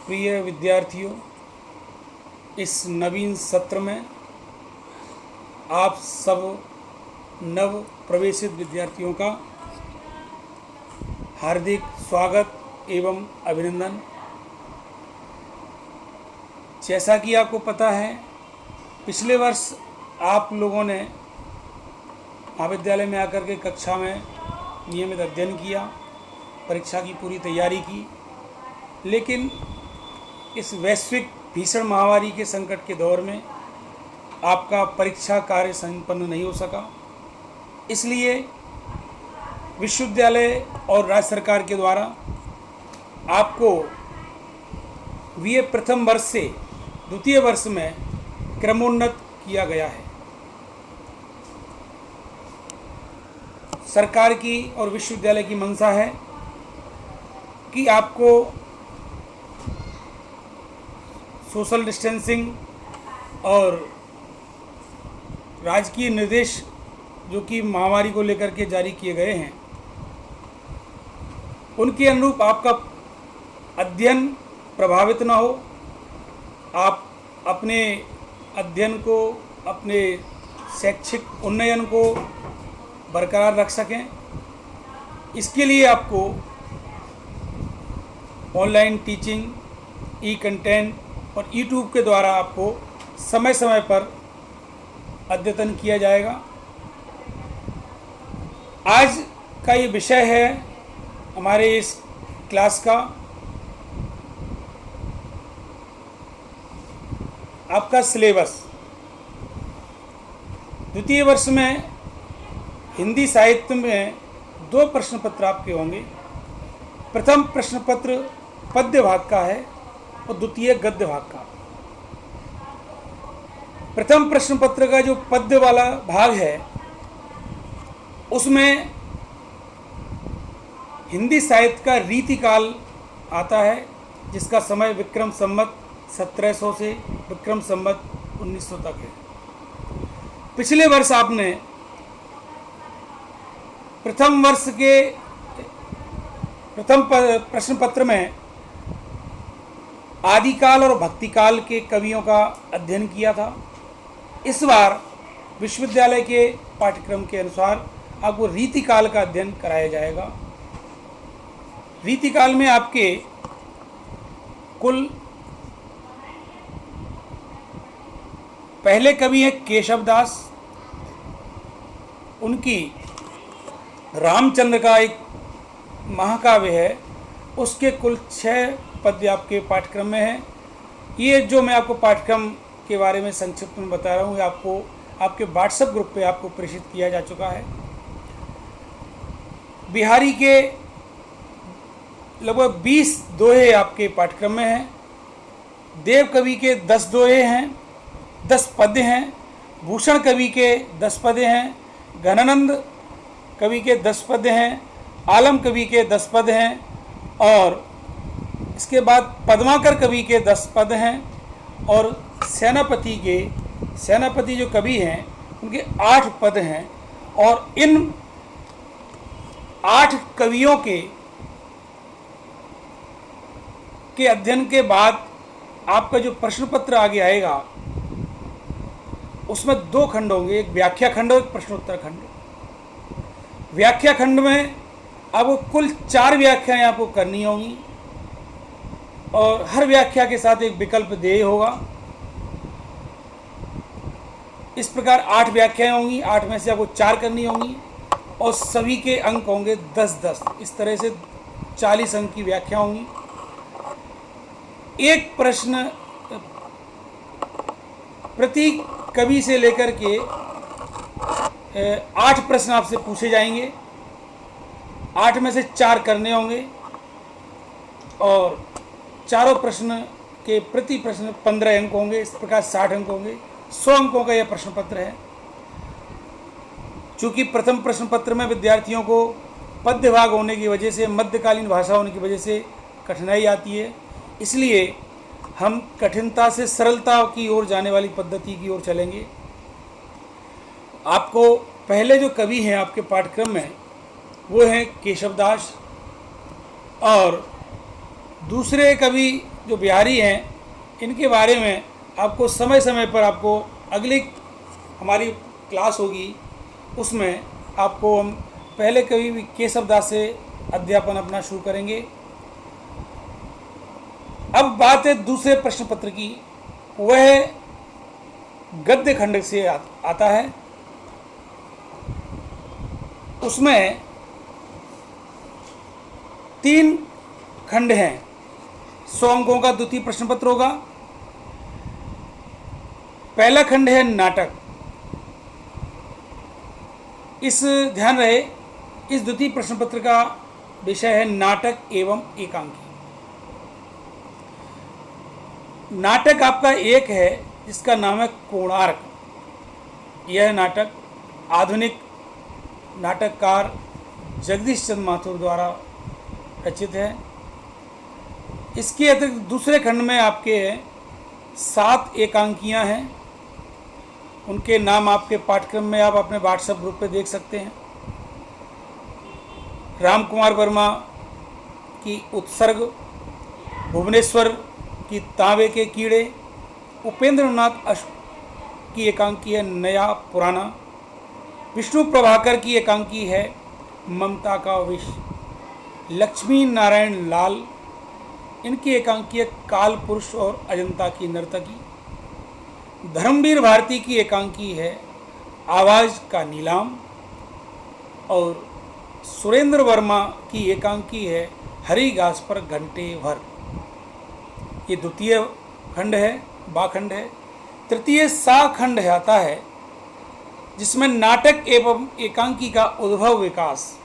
प्रिय विद्यार्थियों, इस नवीन सत्र में आप सब नव प्रवेशित विद्यार्थियों का हार्दिक स्वागत एवं अभिनंदन। जैसा कि आपको पता है, पिछले वर्ष आप लोगों ने महाविद्यालय में आकर के कक्षा में नियमित अध्ययन किया, परीक्षा की पूरी तैयारी की, लेकिन इस वैश्विक भीषण महामारी के संकट के दौर में आपका परीक्षा कार्य संपन्न नहीं हो सका। इसलिए विश्वविद्यालय और राज्य सरकार के द्वारा आपको बीए प्रथम वर्ष से द्वितीय वर्ष में क्रमोन्नत किया गया है। सरकार की और विश्वविद्यालय की मंशा है कि आपको सोशल डिस्टेंसिंग और राजकीय निर्देश जो कि महामारी को लेकर के जारी किए गए हैं, उनके अनुरूप आपका अध्ययन प्रभावित न हो, आप अपने अध्ययन को, अपने शैक्षिक उन्नयन को बरकरार रख सकें। इसके लिए आपको ऑनलाइन टीचिंग, ई कंटेंट और यूट्यूब के द्वारा आपको समय समय पर अद्यतन किया जाएगा। आज का ये विषय है हमारे इस क्लास का आपका सिलेबस। द्वितीय वर्ष में हिंदी साहित्य में 2 प्रश्न पत्र आपके होंगे। प्रथम प्रश्न पत्र पद्य भाग का है और द्वितीय गद्य भाग का। प्रथम प्रश्न पत्र का जो पद्य वाला भाग है, उसमें हिंदी साहित्य का रीतिकाल आता है, जिसका समय विक्रम संवत 1700 से विक्रम संवत 1900 तक है। पिछले वर्ष आपने प्रथम वर्ष के प्रथम प्रश्न पत्र में आदिकाल और भक्तिकाल के कवियों का अध्ययन किया था। इस बार विश्वविद्यालय के पाठ्यक्रम के अनुसार आपको रीतिकाल का अध्ययन कराया जाएगा। रीतिकाल में आपके कुल पहले कवि हैं केशवदास। उनकी रामचंद्र का एक महाकाव्य है, उसके कुल 6 पद्य आपके पाठ्यक्रम में हैं। ये जो मैं आपको पाठ्यक्रम के बारे में संक्षिप्त में बता रहा हूँ, ये आपको आपके व्हाट्सएप ग्रुप पे आपको प्रेषित किया जा चुका है। बिहारी के लगभग 20 दोहे आपके पाठ्यक्रम में हैं। देव कवि के 10 दोहे हैं, 10 पद्य हैं। भूषण कवि के 10 पद्य हैं। घनानंद कवि के 10 पद्य हैं। आलम कवि के 10 पद्य हैं। और इसके बाद पद्माकर कवि के 10 पद्य हैं। और सेनापति जो कवि हैं, उनके 8 पद्य हैं। और इन 8 कवियों के अध्ययन के बाद आपका जो प्रश्न पत्र आगे आएगा, उसमें 2 खंड होंगे, एक व्याख्या खंड और एक प्रश्नोत्तर खंड। व्याख्या खंड में आपको कुल 4 व्याख्याएं आपको करनी होंगी और हर व्याख्या के साथ एक विकल्प देय होगा। इस प्रकार 8 व्याख्याएं होंगी, 8 में से आपको 4 करनी होंगी और सभी के अंक होंगे 10-10। इस तरह से 40 अंक की व्याख्या होंगी। एक प्रश्न प्रति कवि से लेकर के 8 प्रश्न आपसे पूछे जाएंगे। 8 में से 4 करने होंगे और चारों प्रश्न के प्रति प्रश्न 15 अंक होंगे। इस प्रकार 60 अंक होंगे। 100 अंकों का यह प्रश्न पत्र है। चूँकि प्रथम प्रश्न पत्र में विद्यार्थियों को पद्य भाग होने की वजह से, मध्यकालीन भाषा होने की वजह से कठिनाई आती है, इसलिए हम कठिनता से सरलता की ओर जाने वाली पद्धति की ओर चलेंगे। आपको पहले जो कवि हैं आपके पाठ्यक्रम में, वो हैं केशवदास और दूसरे कवि जो बिहारी हैं, इनके बारे में आपको समय समय पर आपको अगली हमारी क्लास होगी, उसमें आपको हम पहले कभी भी केशव दास से अध्यापन अपना शुरू करेंगे। अब बात है दूसरे प्रश्न पत्र की। वह गद्य खंड से आता है। उसमें 3 खंड हैं। 100 अंकों का द्वितीय प्रश्न पत्र होगा। पहला खंड है नाटक। इस ध्यान रहे, इस द्वितीय प्रश्न पत्र का विषय है नाटक एवं एकांकी। नाटक आपका एक है जिसका नाम है कोणार्क। यह नाटक आधुनिक नाटककार जगदीश चंद्र माथुर द्वारा रचित है। इसके अतिरिक्त दूसरे खंड में आपके 7 एकांकियाँ हैं। उनके नाम आपके पाठ्यक्रम में आप अपने व्हाट्सएप ग्रुप पे देख सकते हैं। राम कुमार वर्मा की उत्सर्ग, भुवनेश्वर की तांबे के कीड़े, उपेंद्र नाथ की एकांकी है नया पुराना, विष्णु प्रभाकर की एकांकी है ममता का विष, लक्ष्मी नारायण लाल इनकी एकांकी है काल पुरुष और अजंता की नर्तकी, धर्मवीर भारती की एकांकी है आवाज़ का नीलाम, और सुरेंद्र वर्मा की एकांकी है हरी घास पर घंटे भर। ये द्वितीय खंड है, बाखंड है। तृतीय सा खंड आता है जिसमें नाटक एवं एकांकी का उद्भव विकास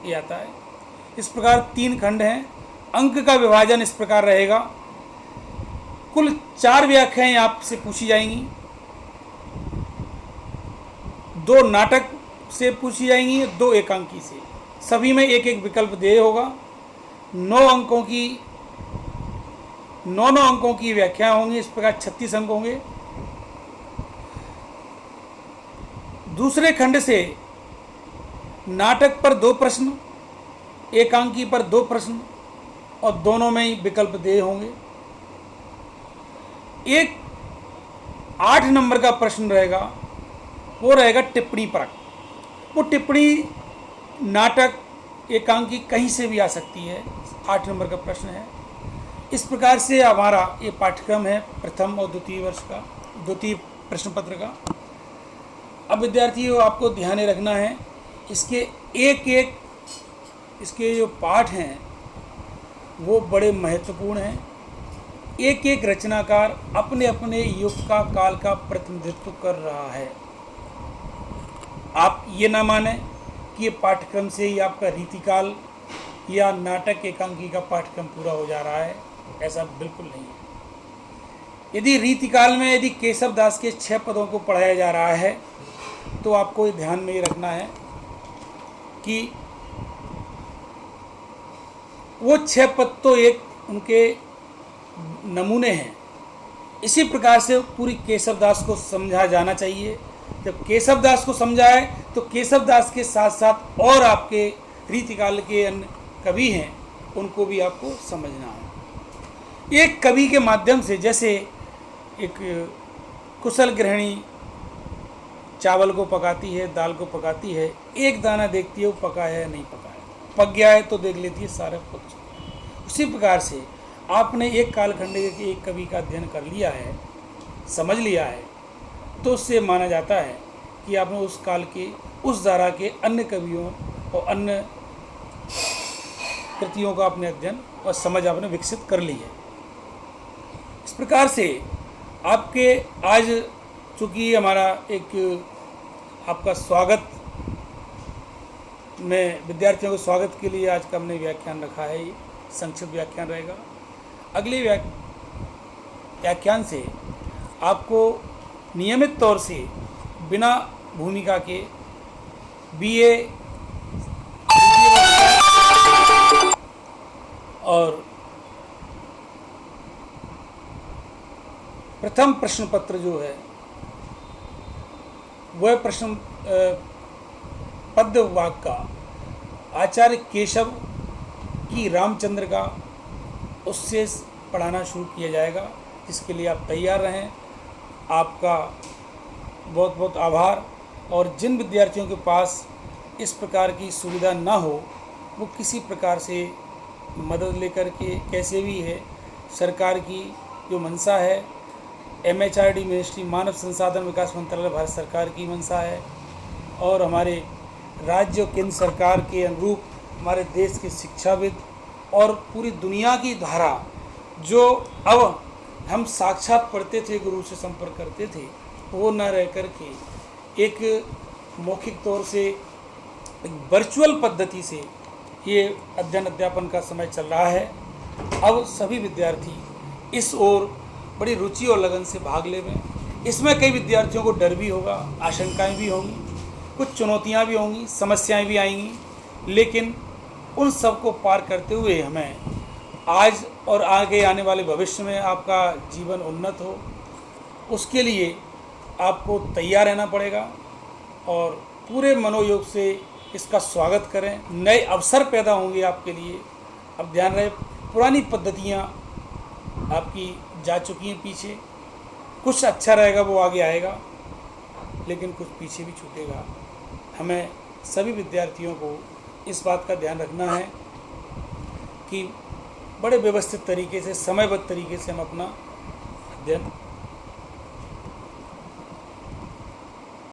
ये आता है। इस प्रकार 3 खंड हैं। अंक का विभाजन इस प्रकार रहेगा। कुल 4 व्याख्याएं आपसे पूछी जाएंगी, 2 नाटक से पूछी जाएंगी, 2 एकांकी से। सभी में एक एक विकल्प देय होगा। 9 अंकों की 9 अंकों की व्याख्या होंगी। इस प्रकार 36 अंक होंगे। दूसरे खंड से नाटक पर 2 प्रश्न, एकांकी पर 2 प्रश्न और दोनों में ही विकल्प देय होंगे। एक 8 नंबर का प्रश्न रहेगा, वो रहेगा टिप्पणी परक। वो टिप्पणी नाटक एकांकी कहीं से भी आ सकती है। 8 नंबर का प्रश्न है। इस प्रकार से हमारा ये पाठ्यक्रम है प्रथम और द्वितीय वर्ष का, द्वितीय प्रश्न पत्र का। अब विद्यार्थियों, आपको ध्यान रखना है, इसके एक इसके जो पाठ हैं वो बड़े महत्वपूर्ण हैं। एक एक रचनाकार अपने अपने युग का, काल का प्रतिनिधित्व कर रहा है। आप ये ना माने कि ये पाठ्यक्रम से ही आपका रीतिकाल या नाटक एकांकी का पाठ्यक्रम पूरा हो जा रहा है। ऐसा बिल्कुल नहीं है। यदि रीतिकाल में यदि केशव दास के 6 पदों को पढ़ाया जा रहा है तो आपको ध्यान में ये रखना है कि वो 6 पद तो एक उनके नमूने हैं। इसी प्रकार से पूरी केशव दास को समझा जाना चाहिए। जब केशव दास को समझाए तो केशव दास के साथ साथ और आपके रीतिकाल के अन्य कवि हैं, उनको भी आपको समझना है। एक कवि के माध्यम से, जैसे एक कुशल गृहिणी चावल को पकाती है, दाल को पकाती है, एक दाना देखती है वो पका है या नहीं पका है, पक गया है तो देख लेती है सारे पक चुके हैं। उसी प्रकार से आपने एक कालखंड के एक कवि का अध्ययन कर लिया है, समझ लिया है, तो उससे माना जाता है कि आपने उस काल के, उस धारा के अन्य कवियों और अन्य कृतियों का अपने अध्ययन और समझ आपने विकसित कर ली है। इस प्रकार से आपके आज, चूँकि हमारा एक आपका स्वागत में, विद्यार्थियों के स्वागत के लिए आज का हमने व्याख्यान रखा है, ये संक्षिप्त व्याख्यान रहेगा। अगले व्याख्यान से आपको नियमित तौर से बिना भूमिका के बीए और प्रथम प्रश्न पत्र जो है वह प्रश्न पद्य वाक्य का आचार्य केशव की रामचंद्र का उससे पढ़ाना शुरू किया जाएगा। इसके लिए आप तैयार रहें। आपका बहुत बहुत आभार। और जिन विद्यार्थियों के पास इस प्रकार की सुविधा ना हो, वो किसी प्रकार से मदद लेकर के कैसे भी है, सरकार की जो मंशा है, MHRD मिनिस्ट्री मानव संसाधन विकास मंत्रालय भारत सरकार की मंशा है, और हमारे राज्य और केंद्र सरकार के अनुरूप हमारे देश के शिक्षाविद और पूरी दुनिया की धारा, जो अब हम साक्षात पढ़ते थे, गुरु से संपर्क करते थे, वो न रह कर के एक मौखिक तौर से, एक वर्चुअल पद्धति से ये अध्ययन अध्यापन का समय चल रहा है। अब सभी विद्यार्थी इस ओर बड़ी रुचि और लगन से भाग लेवें। इसमें कई विद्यार्थियों को डर भी होगा, आशंकाएं भी होंगी, कुछ चुनौतियां भी होंगी, समस्याएं भी आएंगी, लेकिन उन सब को पार करते हुए हमें आज और आगे आने वाले भविष्य में आपका जीवन उन्नत हो, उसके लिए आपको तैयार रहना पड़ेगा और पूरे मनोयोग से इसका स्वागत करें। नए अवसर पैदा होंगे आपके लिए। अब ध्यान रहे, पुरानी पद्धतियाँ आपकी जा चुकी हैं पीछे। कुछ अच्छा रहेगा वो आगे आएगा, लेकिन कुछ पीछे भी छूटेगा। हमें सभी विद्यार्थियों को इस बात का ध्यान रखना है कि बड़े व्यवस्थित तरीके से, समयबद्ध तरीके से हम अपना अध्ययन